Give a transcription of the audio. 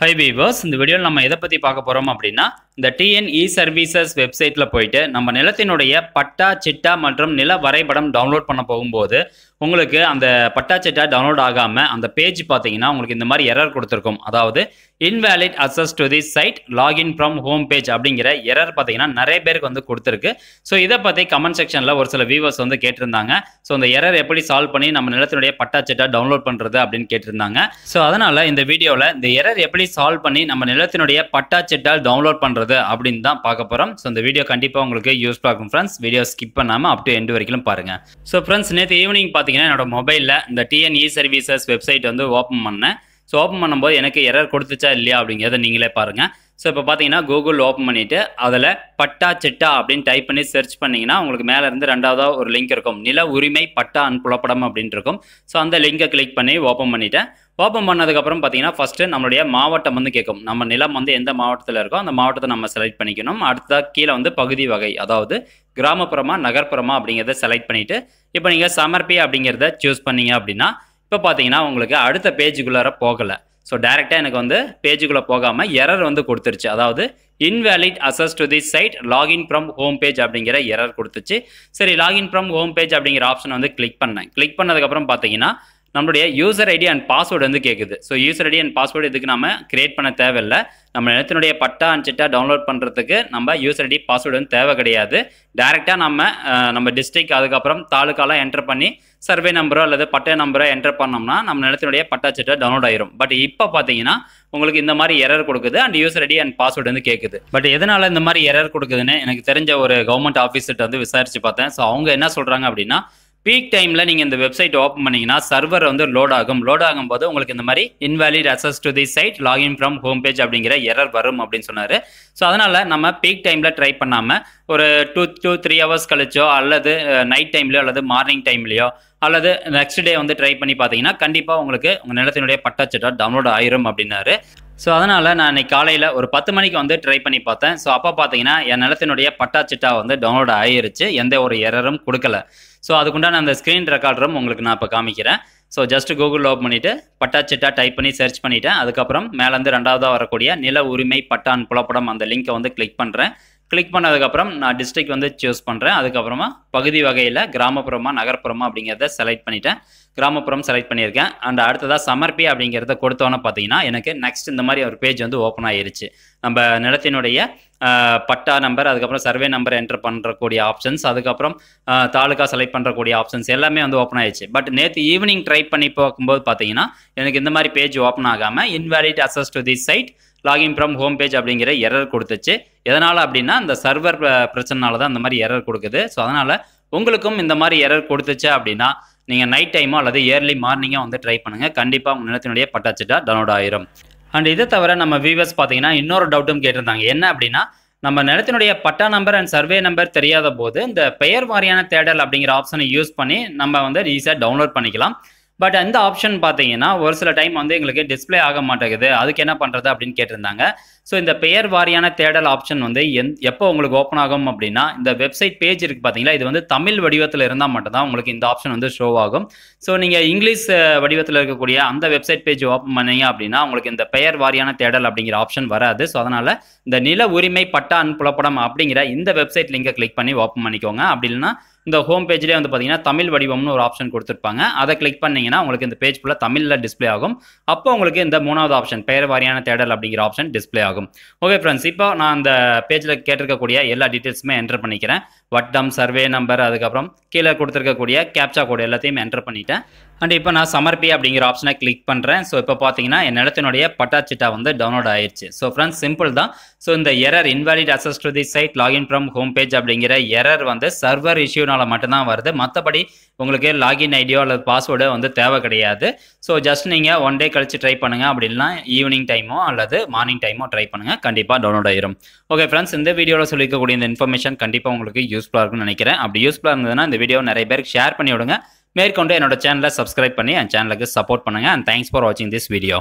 High viewers, இந்த வீடியோவில் நம்ம எதை பற்றி பார்க்க போகிறோம் அப்படின்னா, இந்த டிஎன்இ சர்வீசஸ் வெப்சைட்டில் போயிட்டு நம்ம நிலத்தினுடைய பட்டா சிட்டா மற்றும் நில வரைபடம் டவுன்லோட் பண்ண போகும்போது உங்களுக்கு அந்த பட்டா சிட்டா டவுன்லோட் ஆகாமல் அந்த பேஜ் பார்த்தீங்கன்னா உங்களுக்கு இந்த மாதிரி எரர் கொடுத்துருக்கும். அதாவது invalid access to the site login from home page அப்படிங்கிற எரர் பார்த்தீங்கன்னா நிறைய பேருக்கு வந்து கொடுத்துருக்கு. ஸோ இதை பற்றி கமெண்ட் செக்ஷனில் ஒரு சில வியூவர்ஸ் வந்து கேட்டிருந்தாங்க. ஸோ இந்த எரர் எப்படி சால்வ் பண்ணி நம்ம நிலத்தினுடைய பட்டா சிட்டா டவுன்லோட் பண்ணுறது அப்படின்னு கேட்டிருந்தாங்க. ஸோ அதனால் இந்த வீடியோவில் இந்த எரர் எப்படி சால்வ் பண்ணி நம்ம நிலத்தினுடைய பட்டா சிட்டா டவுன்லோட் பண்ணுறது அப்படின்னு தான் பார்க்க போகிறோம். ஸோ இந்த வீடியோ கண்டிப்பாக உங்களுக்கு யூஸ்ஃபுல்லாக இருக்கும் ஃப்ரெண்ட்ஸ். வீடியோ ஸ்கிப் பண்ணாமல் அப் டு எண்ட் வரைக்கும் பாருங்கள். ஸோ ஃப்ரெண்ட்ஸ், நேற்று ஈவினிங் பார்த்தீங்கன்னா என்னோட மொபைலில் இந்த டிஎன்இ சர்வீசஸ் வெப்சைட் வந்து ஓப்பன் பண்ணேன். ஸோ ஓப்பன் பண்ணும்போது எனக்கு எரர் கொடுத்துச்சா இல்லையா அப்படிங்கிறத நீங்களே பாருங்கள். ஸோ இப்போ பார்த்தீங்கன்னா கூகுள் ஓப்பன் பண்ணிவிட்டு அதில் பட்டா சிட்டா அப்படின்னு டைப் பண்ணி சர்ச் பண்ணிங்கன்னா உங்களுக்கு மேலே இருந்து ரெண்டாவதாக ஒரு லிங்க் இருக்கும், நில உரிமை பட்டா புலப்படம் அப்படின்ட்டு இருக்கும். ஸோ அந்த லிங்கை கிளிக் பண்ணி ஓப்பன் பண்ணிவிட்டேன். ஓப்பன் பண்ணதுக்கப்புறம் பார்த்தீங்கன்னா ஃபஸ்ட்டு நம்மளுடைய மாவட்டம் வந்து கேட்கும். நம்ம நிலம் வந்து எந்த மாவட்டத்தில் இருக்கோ அந்த மாவட்டத்தை நம்ம செலக்ட் பண்ணிக்கணும். அடுத்ததாக கீழே வந்து பகுதி வகை, அதாவது கிராமப்புறமா நகர்ப்புறமா அப்படிங்கிறத செலக்ட் பண்ணிவிட்டு இப்போ நீங்கள் சமர்ப்பி அப்படிங்கிறத சூஸ் பண்ணீங்க அப்படின்னா இப்போ பார்த்தீங்கன்னா உங்களுக்கு அடுத்த பேஜுக்குள்ளார போகலை. ஸோ டேரெக்டாக எனக்கு வந்து பேஜுக்குள்ளே போகாமல் எரர் வந்து கொடுத்துருச்சு. அதாவது invalid access to the site login from home page அப்படிங்கிற எரர் கொடுத்துச்சு. சரி, லாகின் ஃப்ரம் ஹோம் பேஜ் அப்படிங்கிற ஆப்ஷன் வந்து கிளிக் பண்ணேன். கிளிக் பண்ணதுக்கப்புறம் பார்த்தீங்கன்னா நம்மளுடைய யூசர் ஐடி அண்ட் பாஸ்வேர்டு வந்து கேட்குது. So user ID and password இதுக்கு நம்ம கிரியேட் பண்ண தேவையில்லை. நம்ம நிலத்தினுடைய பட்டா அண்ட் சிட்டா டவுன்லோட் பண்ணுறதுக்கு நம்ம யூசர் ஐடி பாஸ்வேர்டு வந்து தேவை கிடையாது. டேரெக்டாக நம்ம டிஸ்ட்ரிக்ட் அதுக்கப்புறம் தாலுக்காலாம் என்டர் பண்ணி சர்வே நம்பரோ அல்லது பட்டா நம்பரோ என்டர் பண்ணோம்னா நம்ம நிலத்தினுடைய பட்டா சிட்டா டவுன்லோட் ஆயிரும். பட் இப்போ பார்த்தீங்கன்னா உங்களுக்கு இந்த மாதிரி எரர் கொடுக்குது and user ID and password வந்து கேட்குது. பட் எதனால் இந்த மாதிரி எரர் கொடுக்குதுன்னு எனக்கு தெரிஞ்ச ஒரு கவர்மெண்ட் ஆஃபீஸர்கிட்ட வந்து விசாரிச்சு பார்த்தேன். ஸோ அவங்க என்ன சொல்கிறாங்க அப்படின்னா, பீக் டைமில் நீங்கள் இந்த வெப்சைட் ஓப்பன் பண்ணிங்கன்னா சர்வர் வந்து லோட் ஆகும்போது உங்களுக்கு இந்த மாதிரி invalid access to the site login from home page அப்படிங்கிற எரர் வரும் அப்படின்னு சொன்னார். ஸோ அதனால் நம்ம பீக் டைமில் ட்ரை பண்ணாமல் ஒரு 2-3 ஹவர்ஸ் கழிச்சோ அல்லது நைட் டைம்லையோ அல்லது மார்னிங் டைம்லையோ அல்லது நெக்ஸ்ட் டே வந்து ட்ரை பண்ணி பார்த்தீங்கன்னா கண்டிப்பாக உங்களுக்கு உங்கள் நிலத்தினுடைய பட்டா சிட்டா டவுன்லோட் ஆயிரும் அப்படின்னாரு. ஸோ அதனால் நான் இன்னைக்கு காலையில் ஒரு 10 மணிக்கு வந்து ட்ரை பண்ணி பார்த்தேன். ஸோ அப்போ பார்த்தீங்கன்னா என் நிலத்தினுடைய பட்டா சிட்டா வந்து டவுன்லோட் ஆகிருச்சு, எந்த ஒரு எரரும் கொடுக்கல. ஸோ அதுக்குண்டான அந்த ஸ்க்ரீன் ரெக்கார்டரும் உங்களுக்கு நான் இப்போ காமிக்கிறேன். ஸோ ஜஸ்ட் கூகுள் ஓப்பன் பண்ணிவிட்டு பட்டா சிட்டா டைப் பண்ணி சர்ச் பண்ணிவிட்டேன். அதுக்கப்புறம் மேலேருந்து ரெண்டாவதாக வரக்கூடிய நில உரிமை பட்டான் புலப்படம் அந்த லிங்கை வந்து கிளிக் பண்ணுறேன். கிளிக் பண்ணதுக்கப்புறம் நான் டிஸ்ட்ரிக்ட் வந்து சூஸ் பண்ணுறேன். அதுக்கப்புறமா பகுதி வகையில் கிராமப்புறமா நகர்ப்புறமா அப்படிங்கிறத செலக்ட் பண்ணிவிட்டேன். கிராமப்புறம் செலக்ட் பண்ணியிருக்கேன். அண்ட் அடுத்ததாக சமர்ப்பி அப்படிங்கிறத கொடுத்தோன்னே பார்த்தீங்கன்னா எனக்கு நெக்ஸ்ட் இந்த மாதிரி ஒரு பேஜ் வந்து ஓப்பன் ஆகிருச்சு. நம்ம நிலத்தினுடைய பட்டா நம்பர் அதுக்கப்புறம் சர்வே நம்பர் என்டர் பண்ணுறக்கூடிய ஆப்ஷன்ஸ் அதுக்கப்புறம் தாலுக்கா செலக்ட் பண்ணுறக்கூடிய ஆப்ஷன்ஸ் எல்லாமே வந்து ஓப்பன் ஆயிடுச்சு. பட் நேற்று ஈவினிங் ட்ரை பண்ணி பார்க்கும்போது பார்த்தீங்கன்னா எனக்கு இந்த மாதிரி பேஜ் ஓப்பன் ஆகாமல் invalid access to the site login from home page அப்படிங்கிற எரர் கொடுத்துச்சு. எதனால் அப்படின்னா இந்த சர்வர் பிரச்சனைனால தான் இந்த மாதிரி எரர் கொடுக்குது. ஸோ அதனால் உங்களுக்கும் இந்த மாதிரி எரர் கொடுத்துச்சு அப்படின்னா நீங்கள் நைட் டைமோ அல்லது இயர்லி மார்னிங்கோ வந்து ட்ரை பண்ணுங்கள். கண்டிப்பாக உங்கள் நிலத்தினுடைய பட்டா சிட்டா டவுன்லோட் ஆயிரும். அண்ட் இதை தவிர நம்ம வியூவர்ஸ் பார்த்தீங்கன்னா இன்னொரு டவுட்டும் கேட்டிருந்தாங்க. என்ன அப்படின்னா, நம்ம நிலத்தினுடைய பட்டா நம்பர் அண்ட் சர்வே நம்பர் தெரியாத போது இந்த பெயர் வாரியான தேடல் அப்படிங்கிற ஆப்ஷனை யூஸ் பண்ணி நம்ம வந்து ஈஸியாக டவுன்லோட் பண்ணிக்கலாம். பட் அந்த ஆப்ஷன் பார்த்தீங்கன்னா ஒரு சில டைம் வந்து எங்களுக்கு டிஸ்பிளே ஆக மாட்டேங்குது, அதுக்கு என்ன பண்ணுறது அப்படின்னு கேட்டிருந்தாங்க. ஸோ இந்த பெயர் வாரியான தேடல் ஆப்ஷன் வந்து எப்போ உங்களுக்கு ஓப்பன் ஆகும் அப்படின்னா, இந்த வெப்சைட் பேஜ் இருக்குது பார்த்தீங்களா, இது வந்து தமிழ் வடிவத்தில் இருந்தால் மட்டும்தான் உங்களுக்கு இந்த ஆப்ஷன் வந்து ஷோ ஆகும். ஸோ நீங்கள் இங்கிலீஷ் வடிவத்தில் இருக்கக்கூடிய அந்த வெப்சைட் பேஜ் ஓப்பன் பண்ணீங்க அப்படின்னா உங்களுக்கு இந்த பெயர் வாரியான தேடல் அப்படிங்கிற ஆப்ஷன் வராது. ஸோ அதனால் இந்த நில உரிமை பட்டா புலப்படம் அப்படிங்கிற இந்த வெப்சைட் லிங்கை கிளிக் பண்ணி ஓப்பன் பண்ணிக்கோங்க. அப்படி இல்லைன்னா இந்த ஹோம் பேஜ்லேயே வந்து பார்த்தீங்கன்னா தமிழ் வடிவம்னு ஒரு ஆப்ஷன் கொடுத்துருப்பாங்க. அதை கிளிக் பண்ணிங்கன்னா உங்களுக்கு இந்த பேஜ் ஃபுல்லாக தமிழில் டிஸ்பிளே ஆகும். அப்போ உங்களுக்கு இந்த மூணாவது ஆப்ஷன் பெயர் வாரியான தேடல் அப்படிங்கிற ஆப்ஷன் டிஸ்பிளே ஆகும். ஓகே ஃப்ரெண்ட்ஸ், இப்போ நான் அந்த பேஜில் கேட்டிருக்கக்கூடிய எல்லா டீட்டெயில்ஸுமே என்டர் பண்ணிக்கிறேன். வட்டம், சர்வே நம்பர், அதுக்கப்புறம் கீழே கொடுத்துருக்கக்கூடிய கேப்சா கோடு எல்லாத்தையும் என்டர் பண்ணிட்டேன். அண்ட் இப்போ நான் சமர்ப்பி அப்படிங்கிற ஆப்ஷனை கிளிக் பண்ணுறேன். ஸோ இப்போ பார்த்தீங்கன்னா என் நிலத்தினுடைய பட்டா சிட்டா வந்து டவுன்லோட் ஆயிடுச்சு. ஸோ ஃப்ரெண்ட்ஸ், சிம்பிள் தான். ஸோ இந்த error invalid access to the site login from home page அப்படிங்கிற எரர் வந்து சர்வர் இஷ்யூனால மட்டும்தான் வருது. மற்றபடி உங்களுக்கு லாகின் ஐடியோ அல்லது பாஸ்வேர்டோ வந்து தேவை கிடையாது. ஸோ ஜஸ்ட் நீங்கள் ஒன் டே கழிச்சு ட்ரை பண்ணுங்கள். அப்படி இல்லைனா ஈவினிங் டைமோ அல்லது மார்னிங் டைமோ ட்ரை பண்ணுங்கள், கண்டிப்பாக டவுன்லோட் ஆயிரும். ஓகே ஃப்ரெண்ட்ஸ், இந்த வீடியோவில் சொல்லிக்கக்கூடிய இந்த இன்ஃபர்மேஷன் கண்டிப்பாக உங்களுக்கு யூஸ்ஃபுல்லாக இருக்கும்னு நினைக்கிறேன். அப்படி யூஸ்ஃபுல்லாக இருந்ததுன்னா இந்த வீடியோ நிறைய பேருக்கு ஷேர் பண்ணி விடுங்க. மேற்கொண்டு என்னோட சேனலை சப்ஸ்கிரைப் பண்ணி என் சேனலுக்கு சப்போர்ட் பண்ணுங்கள். அண்ட் தேங்க்ஸ் ஃபார் வாட்சிங் திஸ் வீடியோ.